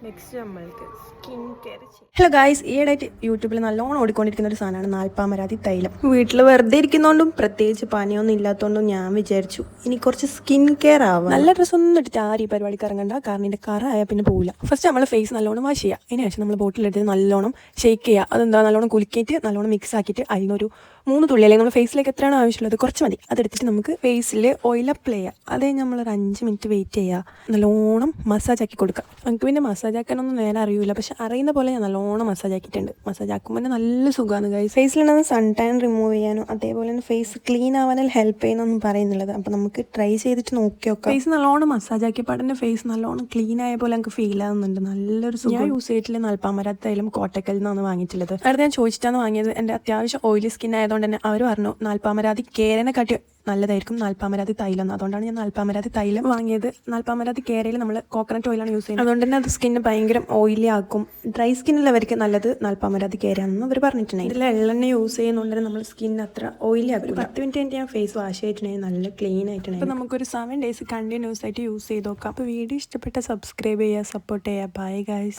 Next നമ്മൾക്ക് skin care ചെയ്യാം. Hello guys, ഈയിടെയായിട്ട് യൂട്യൂബിൽ നല്ലോണം ഓടിക്കൊണ്ടിരിക്കുന്ന ഒരു സാധനമാണ് നാൽപ്പാമരാതി തൈലം. വീട്ടിൽ വെറുതെ ഇരിക്കുന്നതുകൊണ്ടും പ്രത്യേകിച്ച് പനിയൊന്നും ഇല്ലാത്തതുകൊണ്ടും ഞാൻ വിചാരിച്ചു ഇനി കുറച്ച് സ്കിൻ കെയർ ആവാം. നല്ല ഡ്രസ്സൊന്നും ഇട്ടിട്ട് ആരും ഈ പരിപാടിക്ക് ഇറങ്ങണ്ട, കാരണം ഇതിൻ്റെ കറ ആയാൽ പിന്നെ പോകില്ല. ഫസ്റ്റ് നമ്മൾ ഫേസ് നല്ലോണം വാഷ് ചെയ്യുക. അതിന് ശേഷം നമ്മൾ ബോട്ടിലെടുത്ത് നല്ലോണം ഷേക്ക് ചെയ്യുക. അതെന്താ, നല്ലോണം കുലുക്കിയിട്ട് നല്ലോണം മിക്സ് ആക്കിയിട്ട് അതിനൊരു 3 തുള്ളി അല്ലെങ്കിൽ നമ്മൾ ഫേസിലേക്ക് എത്രയാണ് ആവശ്യമുള്ളത് കുറച്ച് മതി, അതെടുത്തിട്ട് നമുക്ക് ഫേസിൽ ഓയിൽ അപ്ലൈ ചെയ്യുക. അതേ നമ്മളൊരു 5 മിനിറ്റ് വെയിറ്റ് ചെയ്യുക, നല്ലോണം മസാജ് ആക്കി കൊടുക്കുക. നമുക്ക് പിന്നെ മസാജ് ആക്കാനൊന്നും നേരെ അറിയില്ല, പക്ഷെ അറിയുന്ന പോലെ ഞാൻ നല്ലോണം മസാജ് ആക്കിയിട്ടുണ്ട്. മസാജ് ആക്കുമ്പോൾ തന്നെ നല്ല സുഖമാണ് ഗൈസ്. ഫേസിലുണ്ടെന്ന് സൺ ടാൻ റിമൂവ് ചെയ്യാനും അതേപോലെ തന്നെ ഫേസ് ക്ലീൻ ആവാനും ഹെൽപ്പ് ചെയ്യുന്നൊന്നും പറയുന്നുള്ളത്. അപ്പോൾ നമുക്ക് ട്രൈ ചെയ്തിട്ട് നോക്കി നോക്കാം. ഫേസ് നല്ലോണം മസാജ് ആക്കിയപ്പോൾ തന്നെ ഫേസ് നല്ലോണം ക്ലീൻ ആയ പോലെ നമുക്ക് ഫീൽ ആവുന്നുണ്ട്. നല്ലൊരു സുഖം. ഞാൻ യൂസ് ചെയ്തിട്ടുള്ള നാൽപ്പാമരാതി തൈലം കോട്ടക്കലിൽ നിന്നാണ് വാങ്ങിയിട്ടുള്ളത്. വെറുതെ ഞാൻ ചോദിച്ചിട്ടാണ് വാങ്ങിയത്. എൻ്റെ അത്യാവശ്യം ഓയിലി സ്കിൻ ആയതുകൊണ്ട് തന്നെ അവർ പറഞ്ഞു നാൽപ്പാമരാതി കേരനെ കാട്ടി നല്ലതായിരിക്കും നാൽപ്പാമരാതി തൈലം. അതുകൊണ്ടാണ് ഞാൻ നാൽപ്പാമരാതി തൈലം വാങ്ങിയത്. നാൽപ്പാമരാതി കേരയിൽ നമ്മൾ കോക്കനട്ട് ഓയിലാണ് യൂസ് ചെയ്യുന്നത്. അതുകൊണ്ട് തന്നെ അത് സ്കിന്ന് ഭയങ്കര ഓയിലി ആക്കും. ഡ്രൈ സ്കിന്നുള്ളവർക്ക് നല്ലത് നാൽപ്പാമരാതി കേരയാണെന്ന് അവർ പറഞ്ഞിട്ടുണ്ടെങ്കിൽ. ഇതിൽ എള്ളെണ്ണ യൂസ് ചെയ്യുന്നുണ്ടെങ്കിൽ നമ്മൾ സ്കിൻ അത്ര ഓയിലി ആക്കും. 10 മിനിറ്റ് കഴിഞ്ഞ് ഞാൻ ഫേസ് വാഷ് ചെയ്തിട്ടുണ്ടെങ്കിൽ നല്ല ക്ലീൻ ആയിട്ടുണ്ടെങ്കിൽ അപ്പോൾ നമുക്കൊരു 7 ഡേയ്സ് കണ്ടിന്യൂസ് ആയിട്ട് യൂസ് ചെയ്ത് നോക്കാം. അപ്പോൾ വീഡിയോ ഇഷ്ടപ്പെട്ട സബ്സ്ക്രൈബ് ചെയ്യുക, സപ്പോർട്ട് ചെയ്യുക. Bye guys.